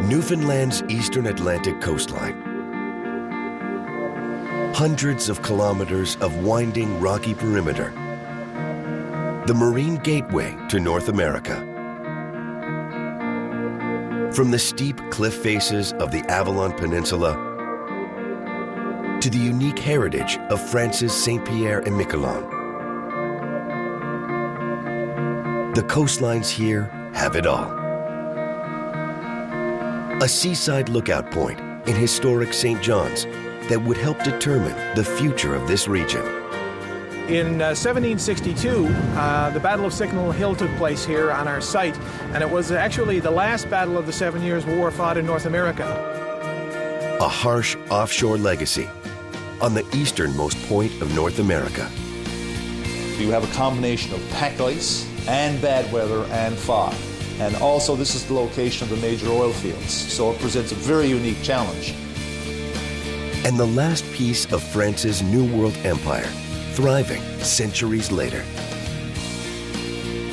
Newfoundland's eastern Atlantic coastline. Hundreds of kilometers of winding rocky perimeter. The marine gateway to North America. From the steep cliff faces of the Avalon Peninsula to the unique heritage of France's Saint-Pierre and Miquelon. The coastlines here have it all. A seaside lookout point in historic St. John's that would help determine the future of this region. In 1762, the Battle of Signal Hill took place here on our site, and it was actually the last battle of the 7 Years' War fought in North America. A harsh offshore legacy on the easternmost point of North America. You have a combination of pack ice and bad weather and fog. And also this is the location of the major oil fields, so it presents a very unique challenge. And the last piece of France's New World Empire, thriving centuries later.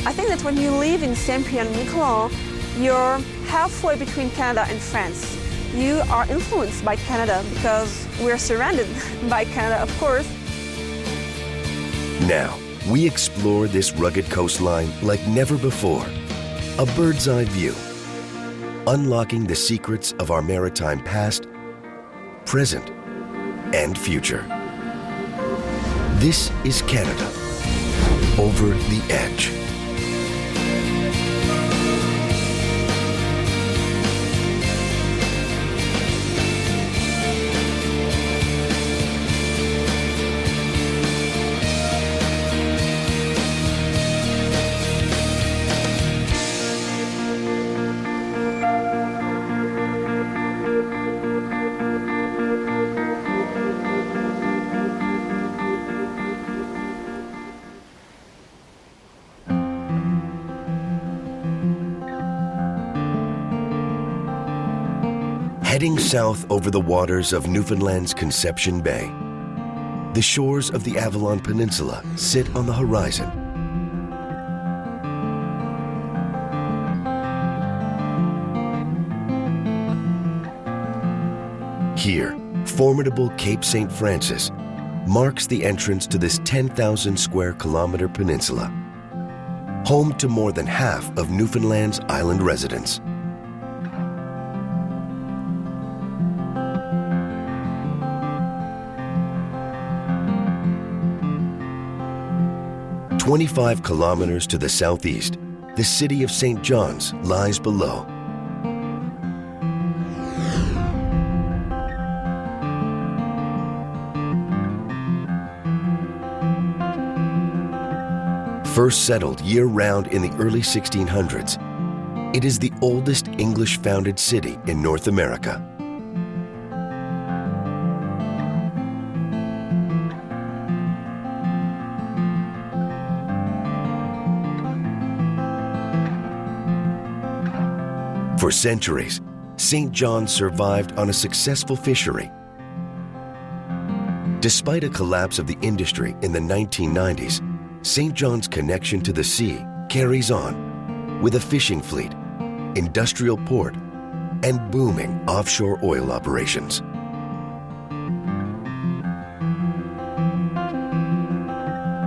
I think that when you live in Saint-Pierre and Miquelon, you're halfway between Canada and France. You are influenced by Canada because we're surrounded by Canada, of course. Now, we explore this rugged coastline like never before. A bird's eye view, unlocking the secrets of our maritime past, present, and future. This is Canada, Over the Edge. Heading south over the waters of Newfoundland's Conception Bay, the shores of the Avalon Peninsula sit on the horizon. Here, formidable Cape St. Francis marks the entrance to this 10,000 square kilometer peninsula, home to more than half of Newfoundland's island residents. 25 kilometers to the southeast, the city of St. John's lies below. First settled year-round in the early 1600s, it is the oldest English-founded city in North America. For centuries, St. John's survived on a successful fishery. Despite a collapse of the industry in the 1990s, St. John's connection to the sea carries on with a fishing fleet, industrial port, and booming offshore oil operations.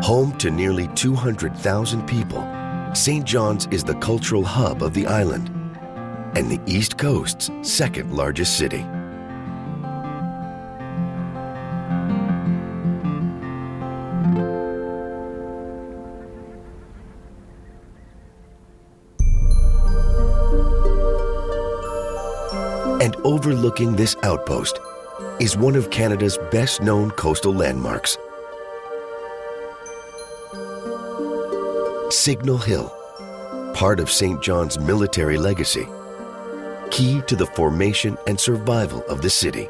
Home to nearly 200,000 people, St. John's is the cultural hub of the island and the East Coast's second largest city. And overlooking this outpost is one of Canada's best-known coastal landmarks. Signal Hill, part of St. John's military legacy, key to the formation and survival of the city.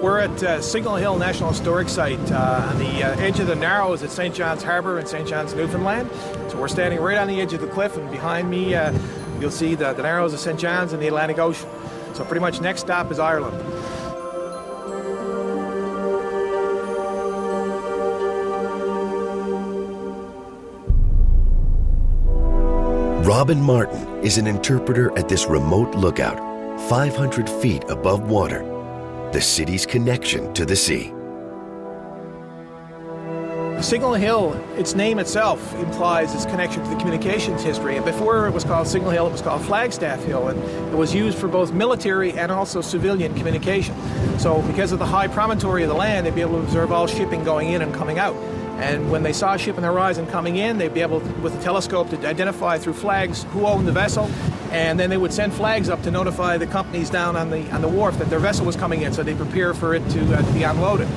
We're at Signal Hill National Historic Site on the edge of the Narrows at St. John's Harbour in St. John's, Newfoundland. So we're standing right on the edge of the cliff, and behind me you'll see the Narrows of St. John's and the Atlantic Ocean. So pretty much next stop is Ireland. Robin Martin is an interpreter at this remote lookout, 500 feet above water, the city's connection to the sea. Signal Hill, its name itself implies its connection to the communications history. And before it was called Signal Hill, it was called Flagstaff Hill, and it was used for both military and also civilian communication. So because of the high promontory of the land, they'd be able to observe all shipping going in and coming out. And when they saw a ship on the horizon coming in, they'd be able, with a telescope, to identify through flags who owned the vessel, and then they would send flags up to notify the companies down on the wharf that their vessel was coming in, so they prepare for it to be unloaded.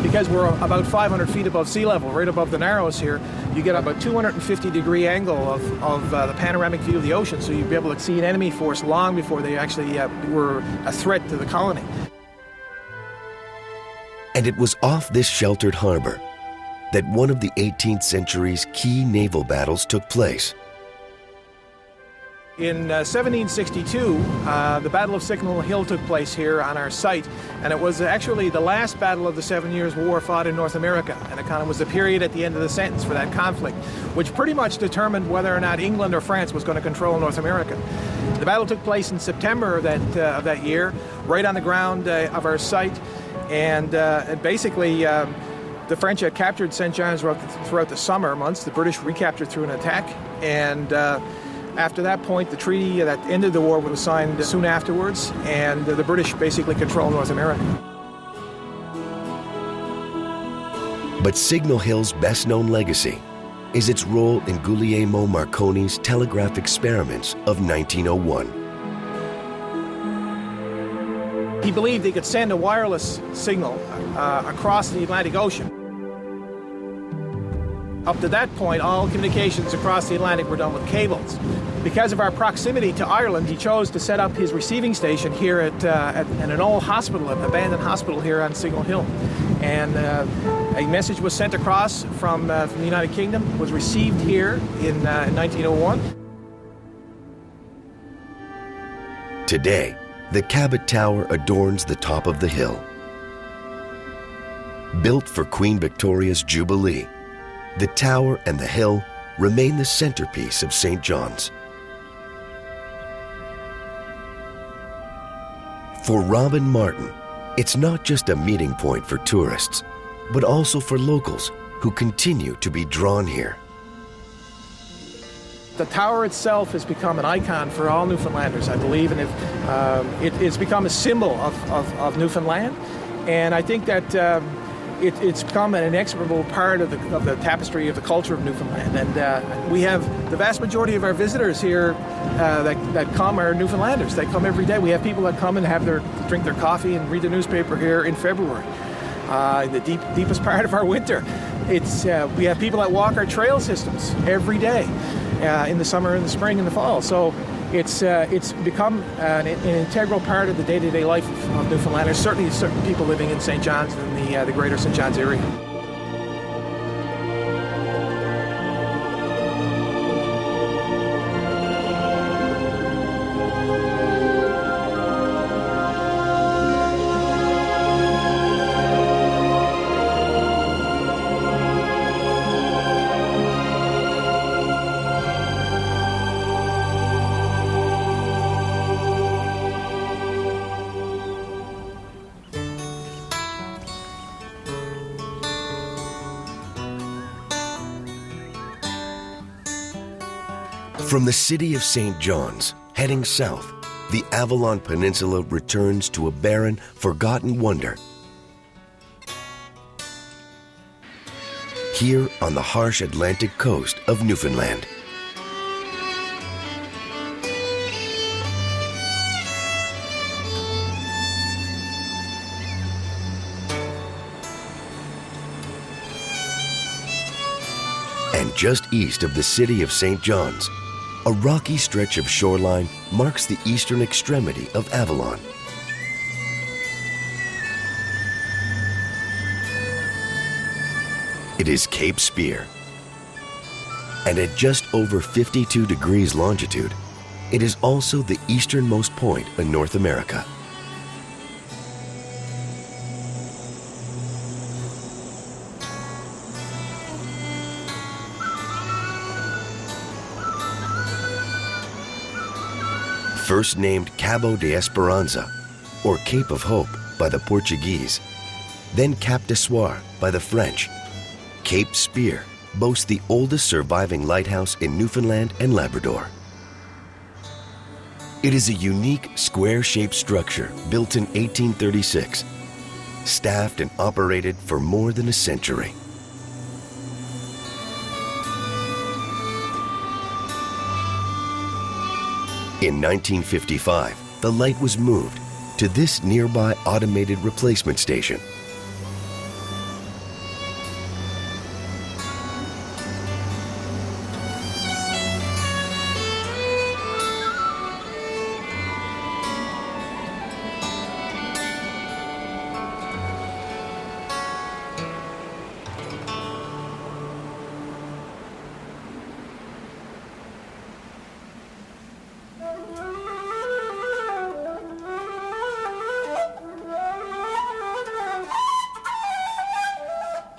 Because we're about 500 feet above sea level, right above the Narrows here, you get about 250-degree angle of the panoramic view of the ocean, so you'd be able to see an enemy force long before they actually were a threat to the colony. And it was off this sheltered harbor that one of the 18th century's key naval battles took place. In 1762, the Battle of Signal Hill took place here on our site, and it was actually the last battle of the 7 Years' War fought in North America, and it kind of was the period at the end of the sentence for that conflict, which pretty much determined whether or not England or France was going to control North America. The battle took place in September of that year, right on the ground of our site, and basically the French had captured St. John's throughout the summer months. The British recaptured through an attack, and after that point, the treaty that ended the war was signed soon afterwards, and the British basically controlled North America. But Signal Hill's best-known legacy is its role in Guglielmo Marconi's telegraph experiments of 1901. He believed he could send a wireless signal across the Atlantic Ocean. Up to that point, all communications across the Atlantic were done with cables. Because of our proximity to Ireland, he chose to set up his receiving station here at an old hospital, an abandoned hospital here on Signal Hill. And a message was sent across from the United Kingdom, was received here in 1901. Today, the Cabot Tower adorns the top of the hill. Built for Queen Victoria's Jubilee, the tower and the hill remain the centerpiece of St. John's. For Robin Martin, it's not just a meeting point for tourists, but also for locals who continue to be drawn here. The tower itself has become an icon for all Newfoundlanders, I believe, and it's become a symbol of Newfoundland. And I think that it's become an inexorable part of the tapestry of the culture of Newfoundland. And we have the vast majority of our visitors here that come are Newfoundlanders. They come every day. We have people that come and drink their coffee and read the newspaper here in February, in the deepest part of our winter. We have people that walk our trail systems every day in the summer, in the spring, and the fall. So it's become an integral part of the day-to-day life of Newfoundlanders, certainly certain people living in St. John's and the greater St. John's area. From the city of St. John's, heading south, the Avalon Peninsula returns to a barren, forgotten wonder. Here on the harsh Atlantic coast of Newfoundland. And just east of the city of St. John's, a rocky stretch of shoreline marks the eastern extremity of Avalon. It is Cape Spear. And at just over 52 degrees longitude, It is also the easternmost point in North America. First named Cabo de Esperanza, or Cape of Hope, by the Portuguese, then Cap de Soir by the French, Cape Spear boasts the oldest surviving lighthouse in Newfoundland and Labrador. It is a unique square-shaped structure built in 1836, staffed and operated for more than a century. In 1955, the light was moved to this nearby automated replacement station.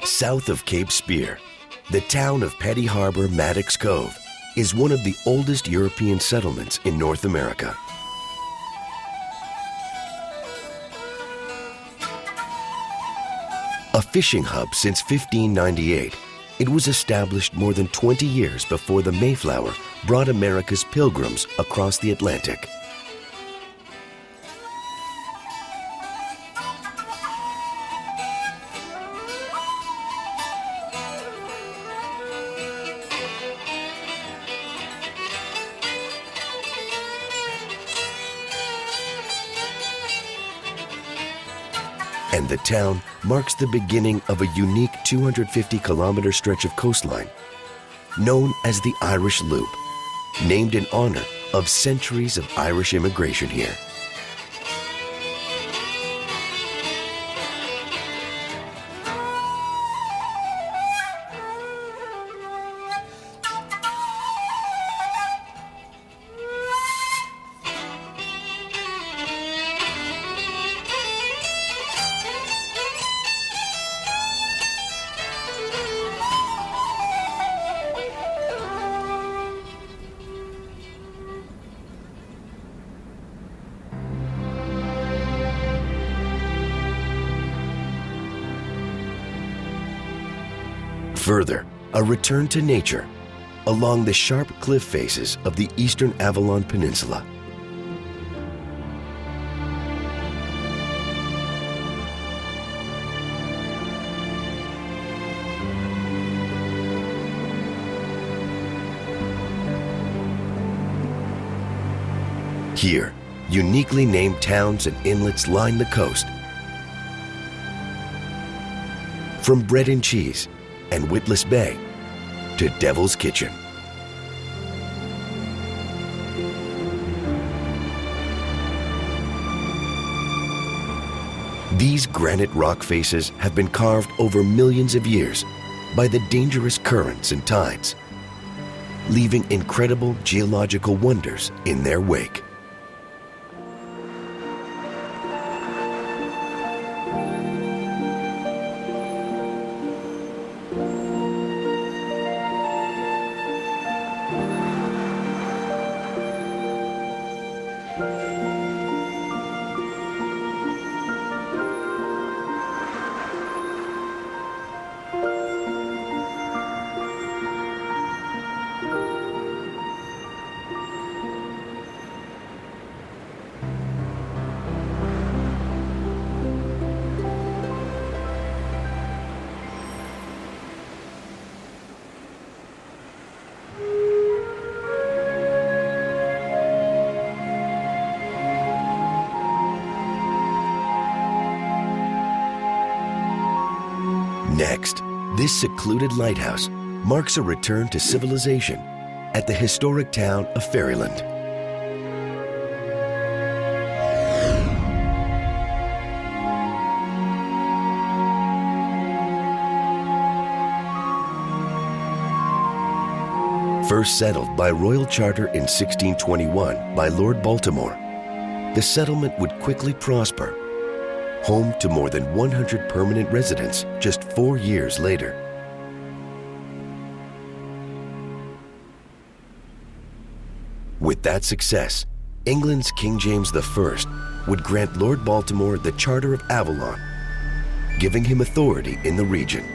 South of Cape Spear, the town of Petty Harbor, Maddox Cove, is one of the oldest European settlements in North America. A fishing hub since 1598, it was established more than 20 years before the Mayflower brought America's pilgrims across the Atlantic. And the town marks the beginning of a unique 250-kilometer stretch of coastline known as the Irish Loop, named in honor of centuries of Irish immigration here. Further, a return to nature along the sharp cliff faces of the eastern Avalon Peninsula. Here, uniquely named towns and inlets line the coast. From Bread and Cheese and Witless Bay to Devil's Kitchen. These granite rock faces have been carved over millions of years by the dangerous currents and tides, leaving incredible geological wonders in their wake. Next, this secluded lighthouse marks a return to civilization at the historic town of Ferryland. First settled by royal charter in 1621 by Lord Baltimore, the settlement would quickly prosper, home to more than 100 permanent residents just 4 years later. With that success, England's King James I would grant Lord Baltimore the Charter of Avalon, giving him authority in the region.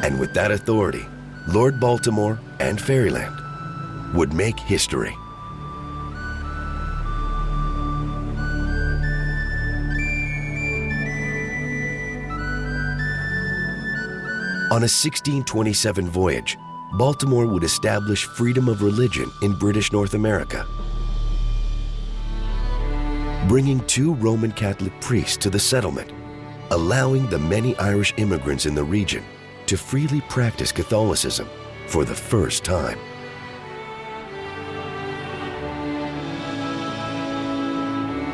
And with that authority, Lord Baltimore and Fairyland would make history. On a 1627 voyage, Baltimore would establish freedom of religion in British North America, bringing 2 Roman Catholic priests to the settlement, allowing the many Irish immigrants in the region to freely practice Catholicism for the first time.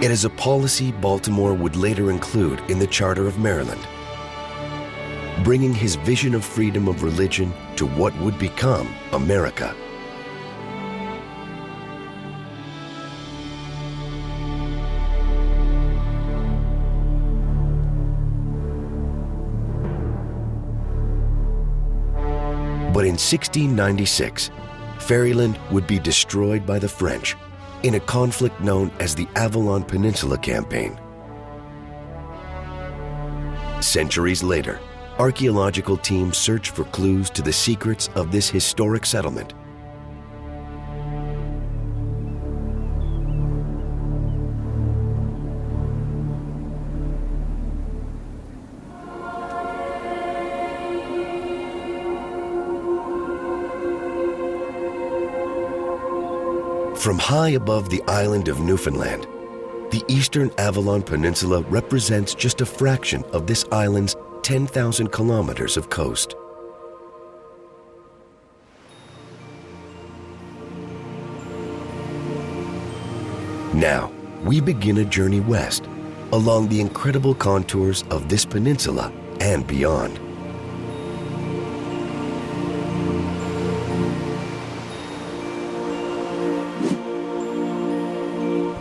It is a policy Baltimore would later include in the Charter of Maryland, bringing his vision of freedom of religion to what would become America. But in 1696, Fairyland would be destroyed by the French in a conflict known as the Avalon Peninsula Campaign. Centuries later, archaeological teams search for clues to the secrets of this historic settlement. From high above the island of Newfoundland, the eastern Avalon Peninsula represents just a fraction of this island's 10,000 kilometers of coast. Now, we begin a journey west along the incredible contours of this peninsula and beyond.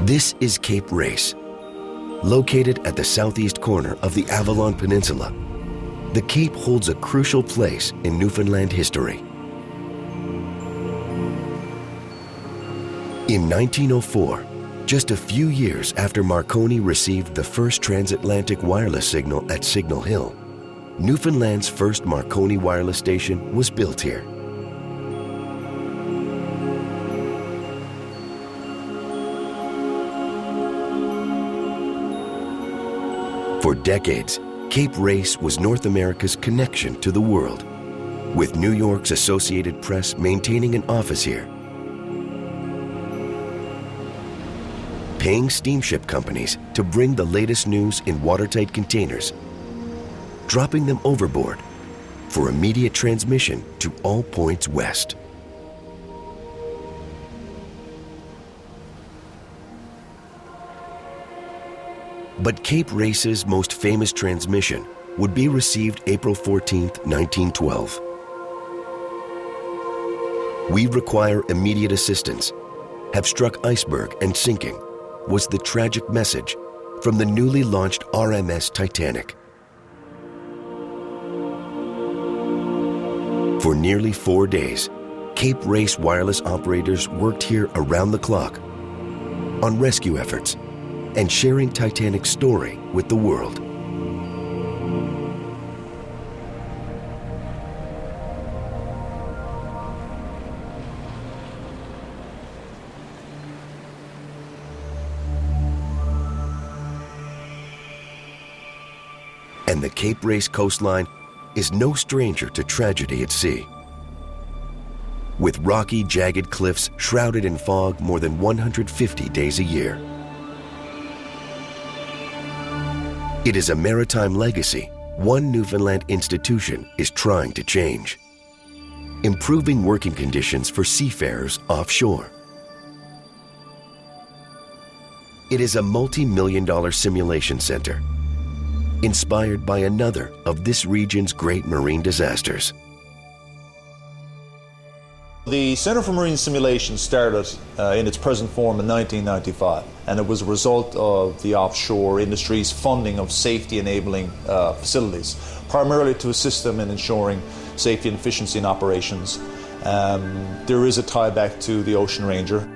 This is Cape Race. Located at the southeast corner of the Avalon Peninsula, the Cape holds a crucial place in Newfoundland history. In 1904, just a few years after Marconi received the first transatlantic wireless signal at Signal Hill, Newfoundland's first Marconi wireless station was built here. For decades, Cape Race was North America's connection to the world, with New York's Associated Press maintaining an office here. Paying steamship companies to bring the latest news in watertight containers, dropping them overboard for immediate transmission to all points west. But Cape Race's most famous transmission would be received April 14, 1912. "We require immediate assistance. Have struck iceberg and sinking," was the tragic message from the newly launched RMS Titanic. For nearly 4 days, Cape Race wireless operators worked here around the clock on rescue efforts and sharing Titanic's story with the world. And the Cape Race coastline is no stranger to tragedy at sea. With rocky, jagged cliffs shrouded in fog more than 150 days a year. It is a maritime legacy one Newfoundland institution is trying to change, improving working conditions for seafarers offshore. It is a multi-million-dollar simulation center, inspired by another of this region's great marine disasters, The Center for Marine Simulation started in its present form in 1995, and it was a result of the offshore industry's funding of safety-enabling facilities, primarily to assist them in ensuring safety and efficiency in operations. There is a tie back to the Ocean Ranger.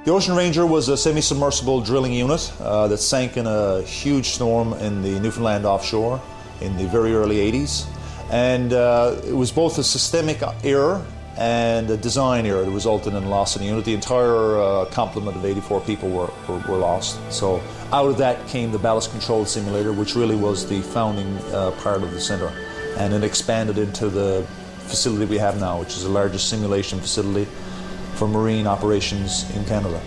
The Ocean Ranger was a semi-submersible drilling unit that sank in a huge storm in the Newfoundland offshore in the very early 80s. And it was both a systemic error and a design error that resulted in loss in the unit. The entire complement of 84 people were lost. So out of that came the ballast control simulator, which really was the founding part of the center. And it expanded into the facility we have now, which is the largest simulation facility for marine operations in Canada.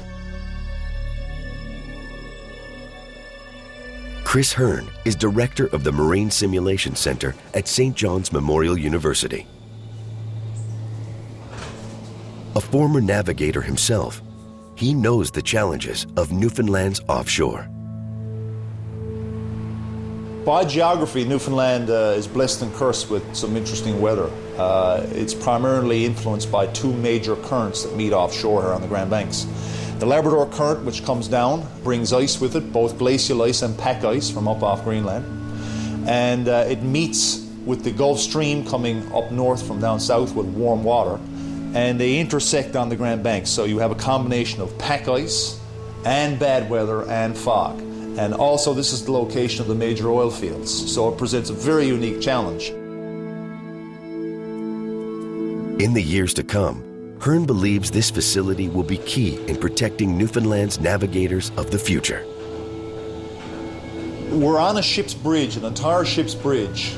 Chris Hearn is director of the Marine Simulation Center at St. John's Memorial University. A former navigator himself, he knows the challenges of Newfoundland's offshore. By geography, Newfoundland is blessed and cursed with some interesting weather. It's primarily influenced by two major currents that meet offshore here on the Grand Banks. The Labrador Current, which comes down, brings ice with it, both glacial ice and pack ice from up off Greenland. And it meets with the Gulf Stream coming up north from down south with warm water. And they intersect on the Grand Banks. So you have a combination of pack ice and bad weather and fog. And also this is the location of the major oil fields. So it presents a very unique challenge. In the years to come, Hearn believes this facility will be key in protecting Newfoundland's navigators of the future. We're on a ship's bridge, an entire ship's bridge,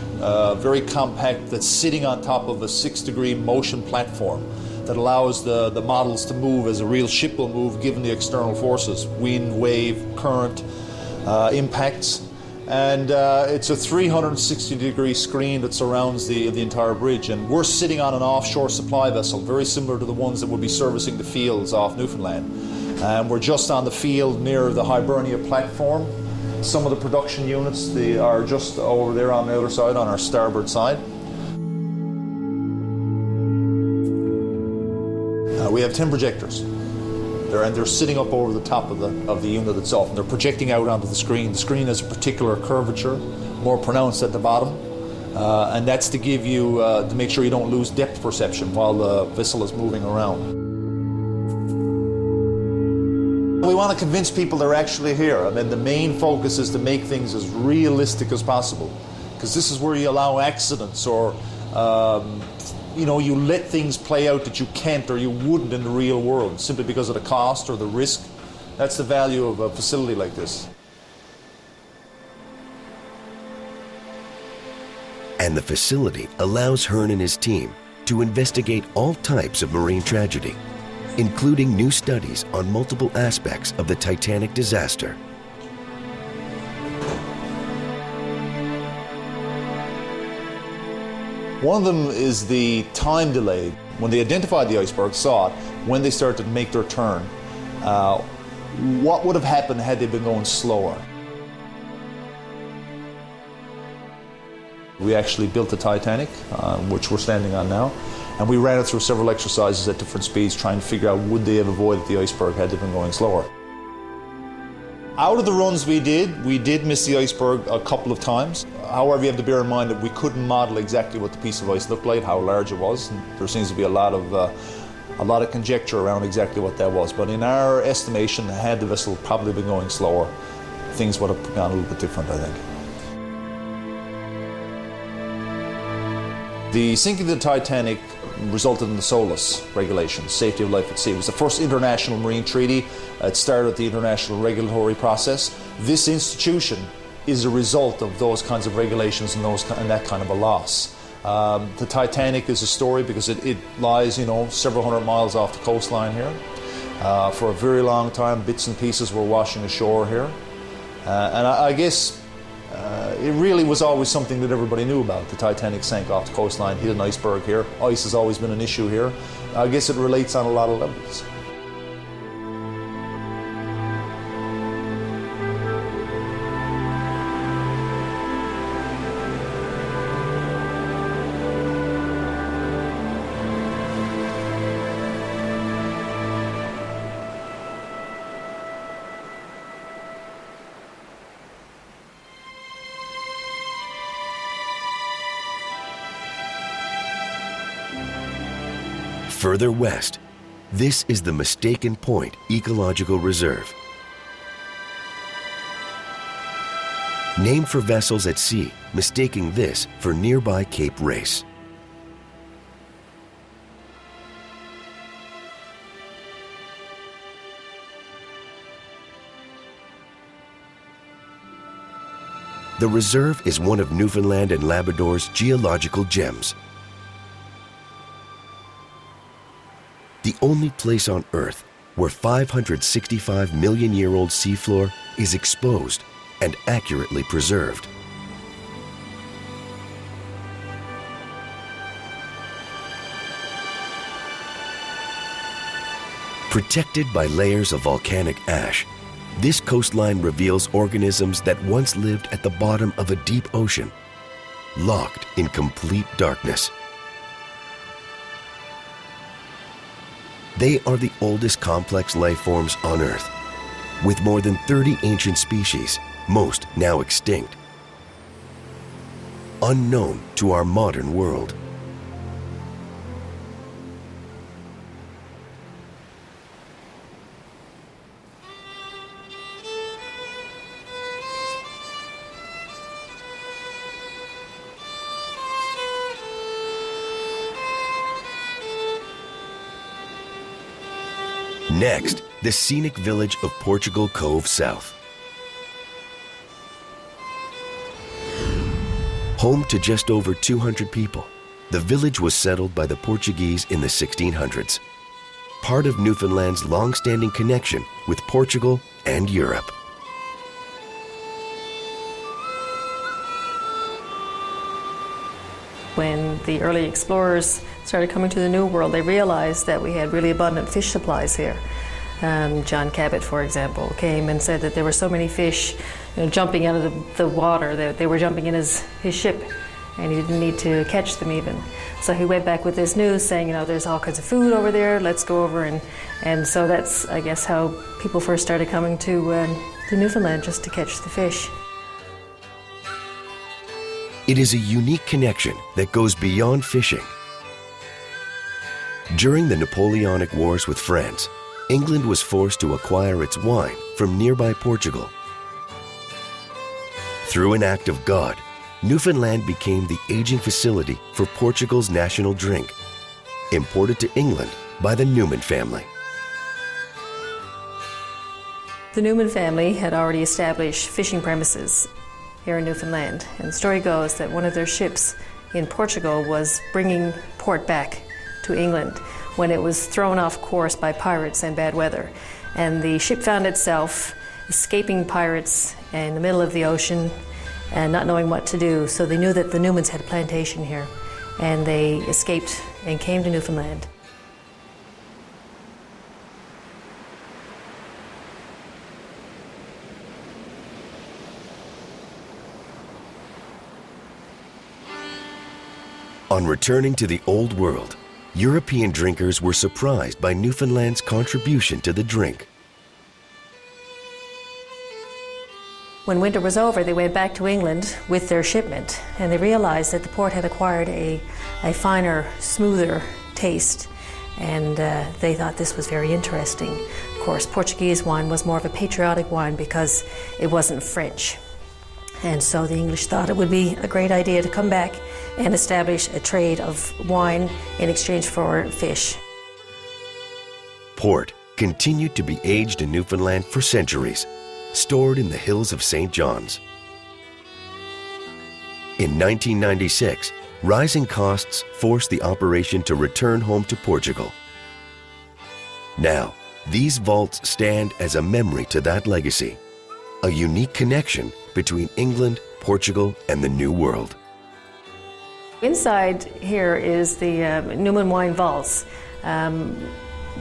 very compact, that's sitting on top of a 6-degree motion platform that allows the models to move as a real ship will move given the external forces, wind, wave, current, impacts. And it's a 360-degree screen that surrounds the entire bridge. And we're sitting on an offshore supply vessel, very similar to the ones that will be servicing the fields off Newfoundland. And we're just on the field near the Hibernia platform. Some of the production units are just over there on the other side, on our starboard side. We have 10 projectors. They're sitting up over the top of the unit itself, and they're projecting out onto the screen. The screen has a particular curvature, more pronounced at the bottom, and that's to give you, to make sure you don't lose depth perception while the vessel is moving around. We want to convince people they're actually here. I mean, the main focus is to make things as realistic as possible, because this is where you allow accidents or you let things play out that you can't or you wouldn't in the real world simply because of the cost or the risk. That's the value of a facility like this. And the facility allows Hearn and his team to investigate all types of marine tragedy, including new studies on multiple aspects of the Titanic disaster. One of them is the time delay. When they identified the iceberg, saw it, when they started to make their turn, what would have happened had they been going slower? We actually built the Titanic, which we're standing on now, and we ran it through several exercises at different speeds trying to figure out would they have avoided the iceberg had they been going slower. Out of the runs we did miss the iceberg a couple of times. However, you have to bear in mind that we couldn't model exactly what the piece of ice looked like, how large it was. And there seems to be a lot of conjecture around exactly what that was. But in our estimation, had the vessel probably been going slower, things would have gone a little bit different, I think. The sinking of the Titanic resulted in the SOLAS regulations, Safety of Life at Sea. It was the first international marine treaty. It started the international regulatory process. This institution is a result of those kinds of regulations and that kind of a loss. The Titanic is a story because it lies, several hundred miles off the coastline here. For a very long time, bits and pieces were washing ashore here. And I guess it really was always something that everybody knew about. The Titanic sank off the coastline, hit an iceberg here. Ice has always been an issue here. I guess it relates on a lot of levels. Further west, this is the Mistaken Point Ecological Reserve. Named for vessels at sea, mistaking this for nearby Cape Race. The reserve is one of Newfoundland and Labrador's geological gems. The only place on Earth where 565-million-year-old seafloor is exposed and accurately preserved. Protected by layers of volcanic ash, this coastline reveals organisms that once lived at the bottom of a deep ocean, locked in complete darkness. They are the oldest complex life forms on Earth, with more than 30 ancient species, most now extinct, unknown to our modern world. Next, the scenic village of Portugal Cove South. Home to just over 200 people, the village was settled by the Portuguese in the 1600s, part of Newfoundland's long-standing connection with Portugal and Europe. When the early explorers started coming to the New World, they realized that we had really abundant fish supplies here. John Cabot, for example, came and said that there were so many fish, jumping out of the water, that they were jumping in his ship, and he didn't need to catch them even. So he went back with this news saying, there's all kinds of food over there, let's go over. And so that's, I guess, how people first started coming to Newfoundland, just to catch the fish. It is a unique connection that goes beyond fishing. During the Napoleonic Wars with France, England was forced to acquire its wine from nearby Portugal. Through an act of God, Newfoundland became the aging facility for Portugal's national drink, imported to England by the Newman family. The Newman family had already established fishing premises here in Newfoundland, and the story goes that one of their ships in Portugal was bringing port back to England when it was thrown off course by pirates and bad weather. And the ship found itself escaping pirates in the middle of the ocean and not knowing what to do. So they knew that the Newmans had a plantation here, and they escaped and came to Newfoundland. On returning to the Old World, European drinkers were surprised by Newfoundland's contribution to the drink. When winter was over, they went back to England with their shipment, and they realized that the port had acquired a finer, smoother taste, and they thought this was very interesting. Of course, Portuguese wine was more of a patriotic wine because it wasn't French. And so the English thought it would be a great idea to come back and establish a trade of wine in exchange for fish. Port continued to be aged in Newfoundland for centuries, stored in the hills of St. John's. In 1996, rising costs forced the operation to return home to Portugal. Now, these vaults stand as a memory to that legacy, a unique connection between England, Portugal, and the New World. Inside here is the Newman wine vaults.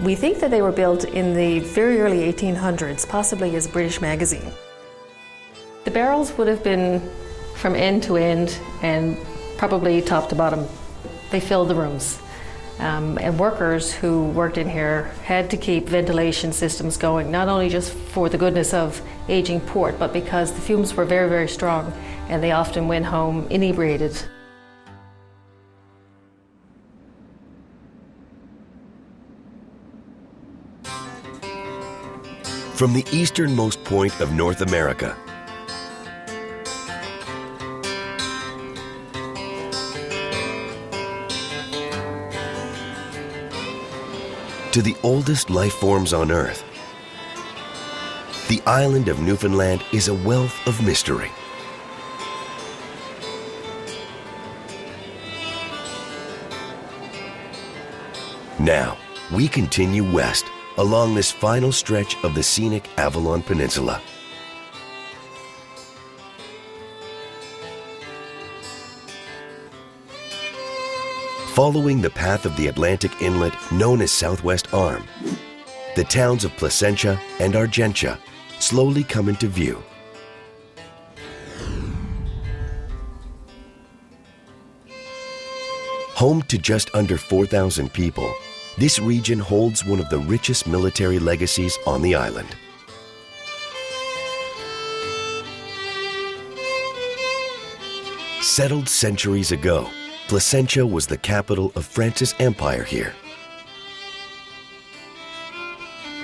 We think that they were built in the very early 1800s, possibly as a British magazine. The barrels would have been from end to end and probably top to bottom. They filled the rooms. And workers who worked in here had to keep ventilation systems going, not only just for the goodness of aging port, but because the fumes were very, very strong, and they often went home inebriated. From the easternmost point of North America to the oldest life forms on Earth, the island of Newfoundland is a wealth of mystery. Now, we continue west along this final stretch of the scenic Avalon Peninsula. Following the path of the Atlantic inlet known as Southwest Arm, the towns of Placentia and Argentia slowly come into view. Home to just under 4,000 people, this region holds one of the richest military legacies on the island. Settled centuries ago, Placentia was the capital of France's empire here.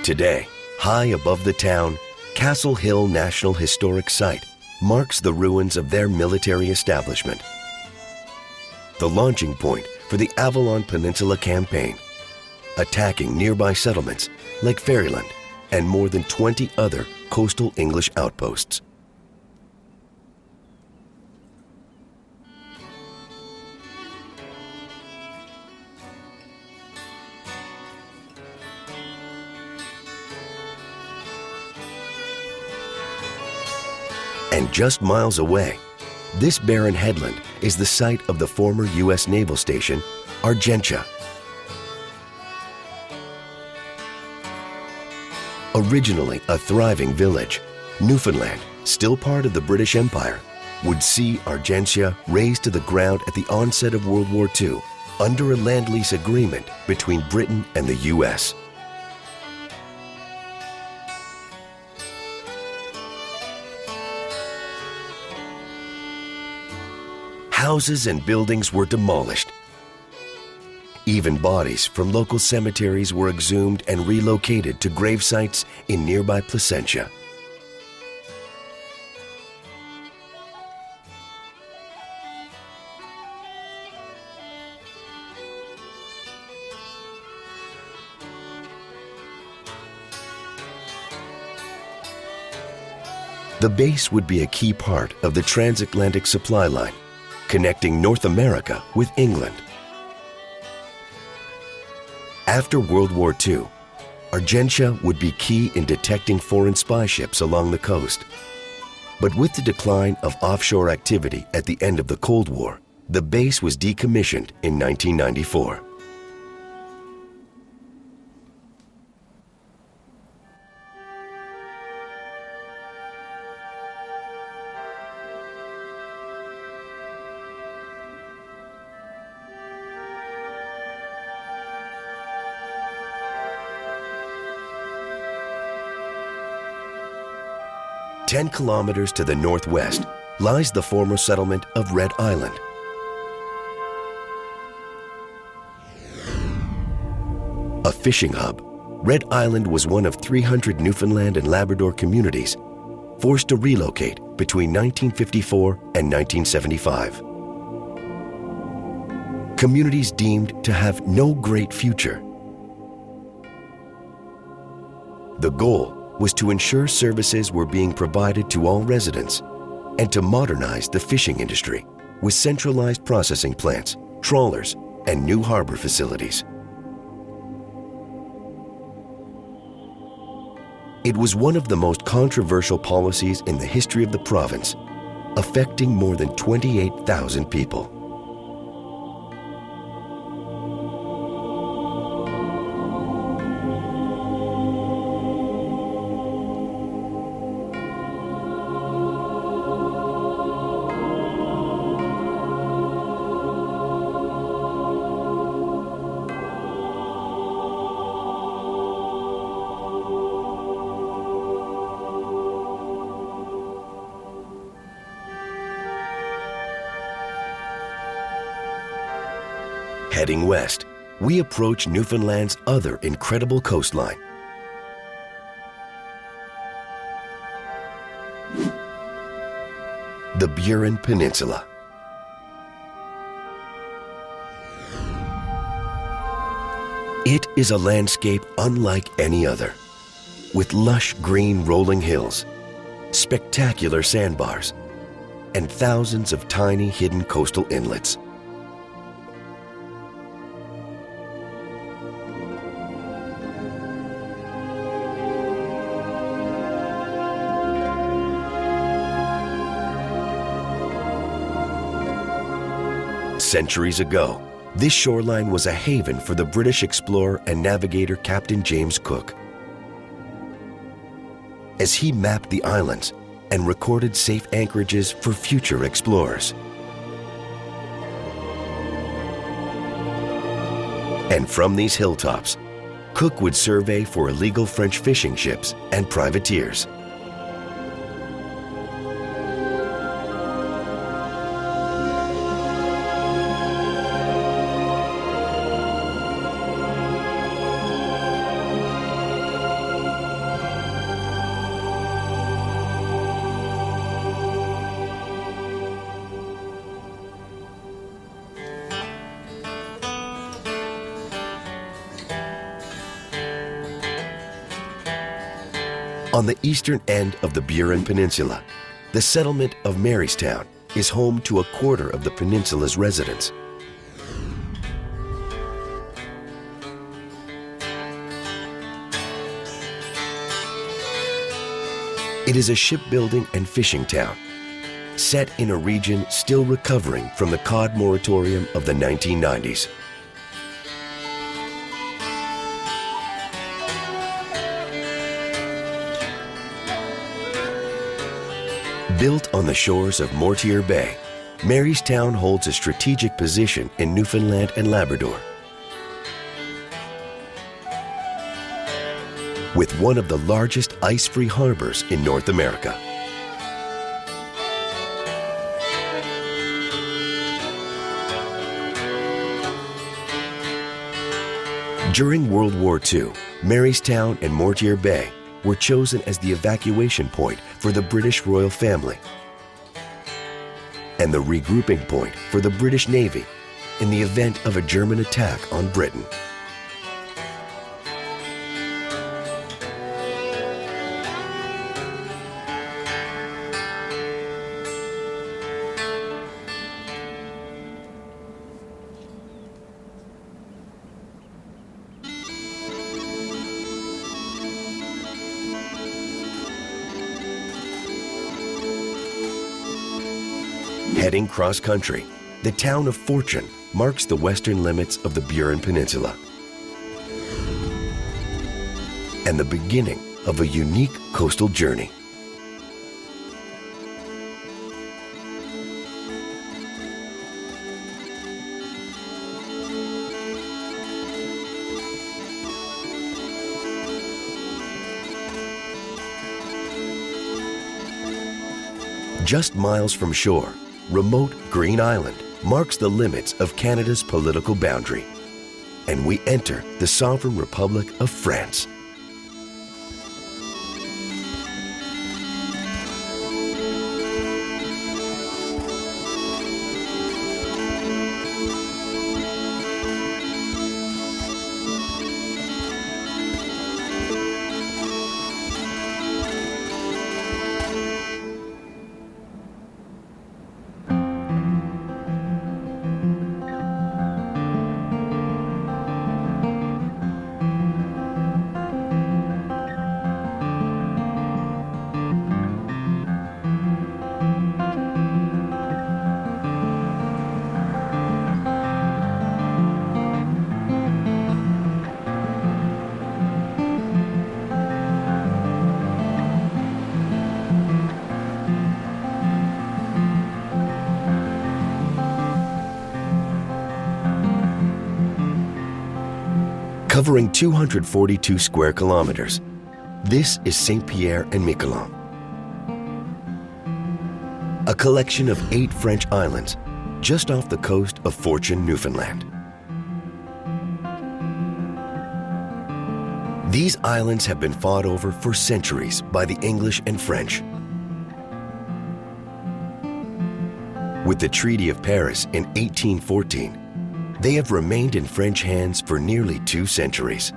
Today, high above the town, Castle Hill National Historic Site marks the ruins of their military establishment, the launching point for the Avalon Peninsula Campaign, attacking nearby settlements like Ferryland and more than 20 other coastal English outposts. And just miles away, this barren headland is the site of the former U.S. naval station, Argentia. Originally a thriving village, Newfoundland, still part of the British Empire, would see Argentia razed to the ground at the onset of World War II under a land lease agreement between Britain and the U.S. Houses and buildings were demolished. Even bodies from local cemeteries were exhumed and relocated to grave sites in nearby Placentia. The base would be a key part of the transatlantic supply line, connecting North America with England. After World War II, Argentia would be key in detecting foreign spy ships along the coast. But with the decline of offshore activity at the end of the Cold War, the base was decommissioned in 1994. Ten kilometers to the northwest lies the former settlement of Red Island. A fishing hub, Red Island was one of 300 Newfoundland and Labrador communities forced to relocate between 1954 and 1975. Communities deemed to have no great future. The goal was to ensure services were being provided to all residents and to modernize the fishing industry with centralized processing plants, trawlers, and new harbor facilities. It was one of the most controversial policies in the history of the province, affecting more than 28,000 people. Heading west, we approach Newfoundland's other incredible coastline. the Burin Peninsula. It is a landscape unlike any other, with lush green rolling hills, spectacular sandbars, and thousands of tiny hidden coastal inlets. Centuries ago, this shoreline was a haven for the British explorer and navigator Captain James Cook. As he mapped the islands and recorded safe anchorages for future explorers. And from these hilltops, Cook would survey for illegal French fishing ships and privateers. On the eastern end of the Burin Peninsula, the settlement of Marystown is home to a quarter of the peninsula's residents. It is a shipbuilding and fishing town, set in a region still recovering from the cod moratorium of the 1990s. Built on the shores of Mortier Bay, Marystown holds a strategic position in Newfoundland and Labrador. With one of the largest ice-free harbors in North America. During World War II, Marystown and Mortier Bay were chosen as the evacuation point for the British royal family and the regrouping point for the British Navy in the event of a German attack on Britain. Heading cross-country, the town of Fortune marks the western limits of the Burin Peninsula and the beginning of a unique coastal journey. Just miles from shore, remote Green Island marks the limits of Canada's political boundary, and we enter the Sovereign Republic of France. Covering 242 square kilometers, this is Saint-Pierre and Miquelon, a collection of 8 French islands just off the coast of Fortune, Newfoundland. These islands have been fought over for centuries by the English and French. With the Treaty of Paris in 1814, they have remained in French hands for nearly 2 centuries.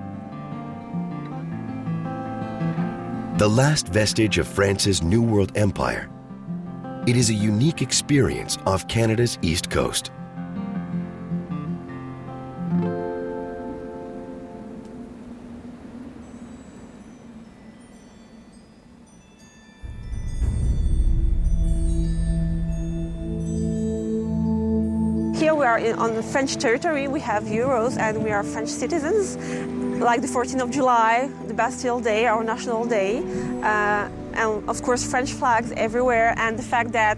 The last vestige of France's New World Empire, it is a unique experience off Canada's east coast. Here we are on French territory. We have euros and we are French citizens. Like the 14th of July, the Bastille Day, our national day. And of course French flags everywhere, and the fact that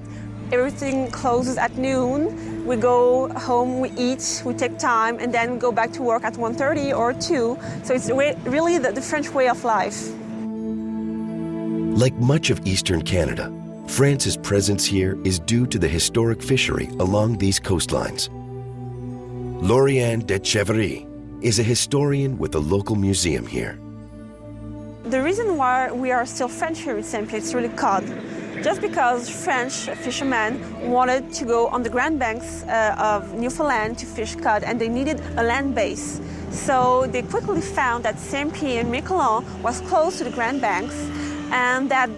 everything closes at noon. We go home, we eat, we take time, and then go back to work at 1:30 or 2. So it's really the French way of life. Like much of eastern Canada, France's presence here is due to the historic fishery along these coastlines. Lauriane Decheverry is a historian with a local museum here. The reason why we are still French here in Saint Pierre is really cod. Just because French fishermen wanted to go on the Grand Banks of Newfoundland to fish cod, and they needed a land base. So they quickly found that Saint Pierre and Miquelon was close to the Grand Banks, and that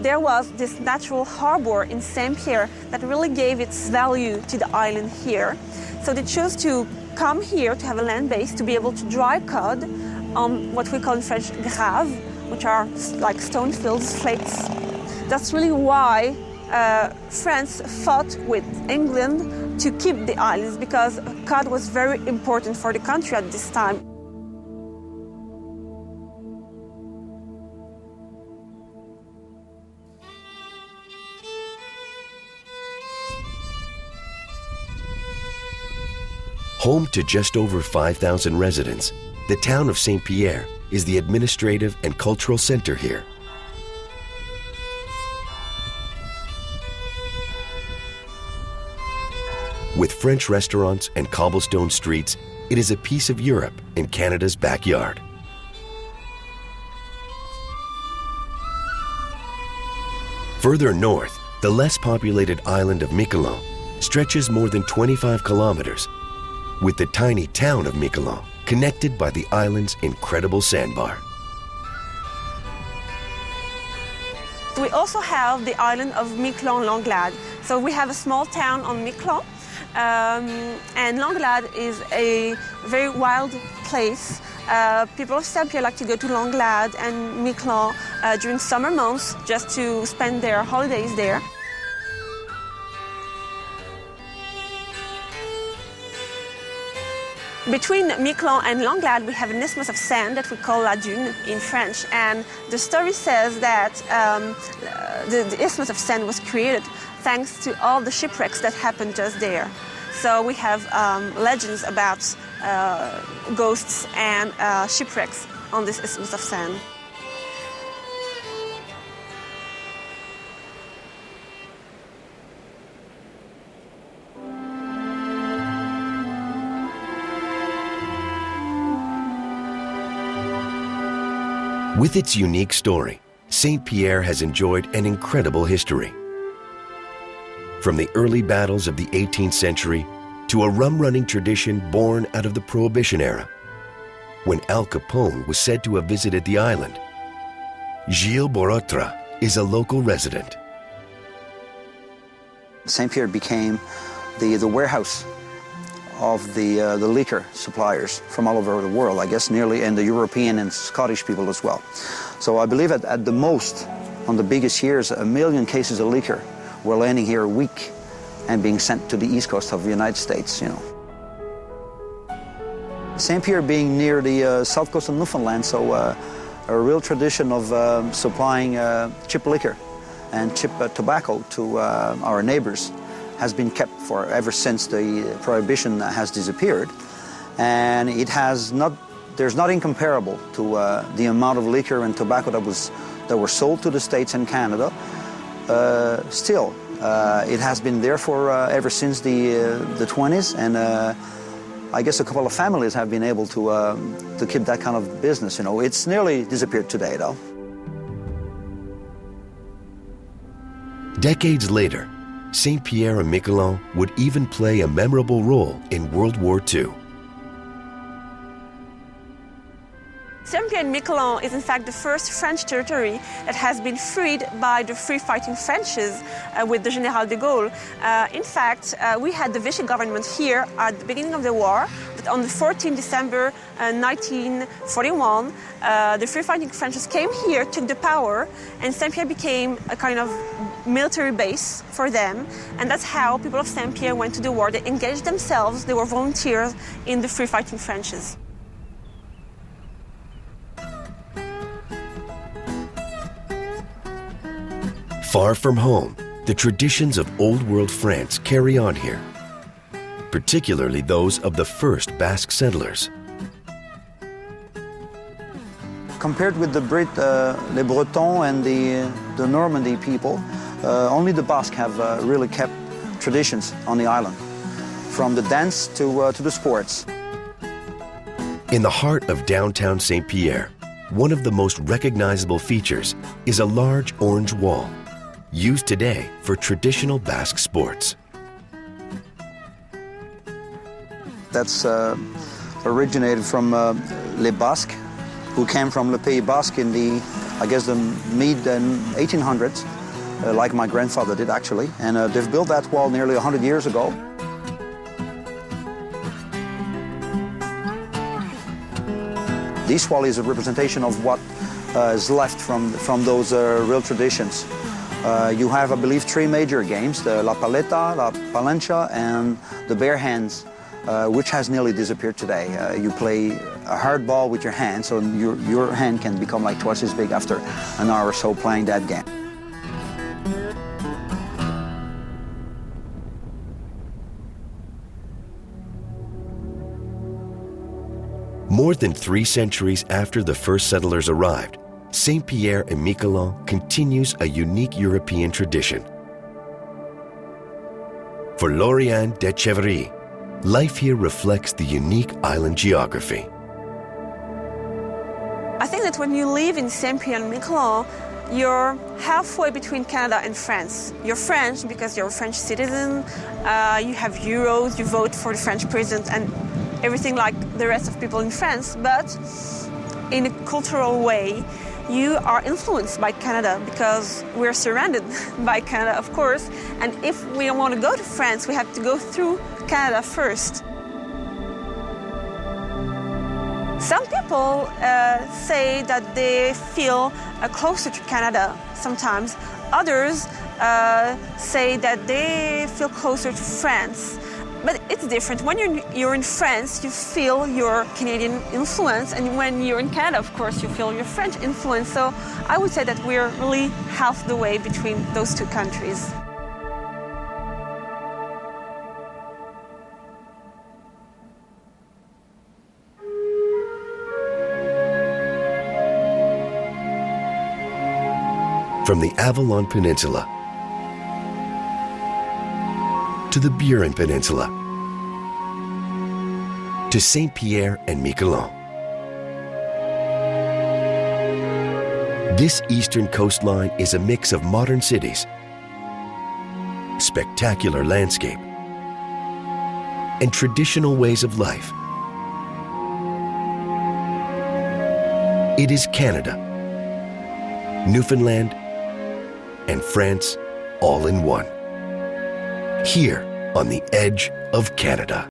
there was this natural harbor in Saint Pierre that really gave its value to the island here. So they chose to come here to have a land base to be able to dry cod on what we call in French graves, which are like stone fields, flakes. That's really why France fought with England to keep the islands, because cod was very important for the country at this time. Home to just over 5,000 residents, the town of Saint Pierre is the administrative and cultural center here. With French restaurants and cobblestone streets, it is a piece of Europe in Canada's backyard. Further north, the less populated island of Miquelon stretches more than 25 kilometers, with the tiny town of Miquelon connected by the island's incredible sandbar. We also have the island of Miquelon-Langlade. So we have a small town on Miquelon, and Langlade is a very wild place. People of Saint Pierre like to go to Langlade and Miquelon during summer months just to spend their holidays there. Between Miquelon and Langlade, we have an isthmus of sand that we call La Dune in French. And the story says that the isthmus of sand was created thanks to all the shipwrecks that happened just there. So we have legends about ghosts and shipwrecks on this isthmus of sand. With its unique story, Saint Pierre has enjoyed an incredible history. From the early battles of the 18th century to a rum-running tradition born out of the Prohibition era, when Al Capone was said to have visited the island, Gilles Borotra is a local resident. Saint Pierre became the warehouse of the liquor suppliers from all over the world, I guess nearly, and the European and Scottish people as well. So I believe at the most, on the biggest years, 1 million cases of liquor were landing here a week and being sent to the east coast of the United States, you know. Saint Pierre being near the south coast of Newfoundland, so a real tradition of supplying cheap liquor and cheap tobacco to our neighbors has been kept for ever since the Prohibition has disappeared, and it has not. There's nothing comparable to the amount of liquor and tobacco that were sold to the States and Canada. Still, it has been there for ever since the 20s, and I guess a couple of families have been able to keep that kind of business. You know, it's nearly disappeared today, though. Decades later, Saint-Pierre and Miquelon would even play a memorable role in World War II. Saint-Pierre and Miquelon is in fact the first French territory that has been freed by the free-fighting Frenches with the General de Gaulle. In fact, we had the Vichy government here at the beginning of the war, but on the 14th December 1941, the free-fighting Frenches came here, took the power, and Saint-Pierre became a kind of military base for them, and that's how people of Saint-Pierre went to the war. They engaged themselves, they were volunteers in the free-fighting Frenches. Far from home, the traditions of Old World France carry on here, particularly those of the first Basque settlers. Compared with the les Bretons and the Normandy people, only the Basques have really kept traditions on the island, from the dance to the sports. In the heart of downtown Saint-Pierre, one of the most recognizable features is a large orange wall, used today for traditional Basque sports. That's originated from les Basques, who came from le Pays Basque in the, I guess, the mid-1800s, like my grandfather did actually. And they've built that wall nearly 100 years ago. This wall is a representation of what is left from those real traditions. You have, I believe, three major games, the La Paleta, La Palancha, and the bare hands, which has nearly disappeared today. You play a hard ball with your hand, so your hand can become like twice as big after an hour or so playing that game. More than 3 centuries after the first settlers arrived, Saint-Pierre and Miquelon continues a unique European tradition. For Lauriane d'Echeverry, life here reflects the unique island geography. I think that when you live in Saint-Pierre and Miquelon, you're halfway between Canada and France. You're French because you're a French citizen, you have euros, you vote for the French president and everything like the rest of people in France, but in a cultural way, you are influenced by Canada because we're surrounded by Canada, of course, and if we want to go to France, we have to go through Canada first. Some people say that they feel closer to Canada sometimes. Others say that they feel closer to France. But it's different. When you're in France, you feel your Canadian influence, and when you're in Canada, of course, you feel your French influence. So I would say that we're really half the way between those two countries. From the Avalon Peninsula to the Burin Peninsula, to Saint-Pierre and Miquelon. This eastern coastline is a mix of modern cities, spectacular landscape, and traditional ways of life. It is Canada, Newfoundland, and France all in one. Here on the edge of Canada.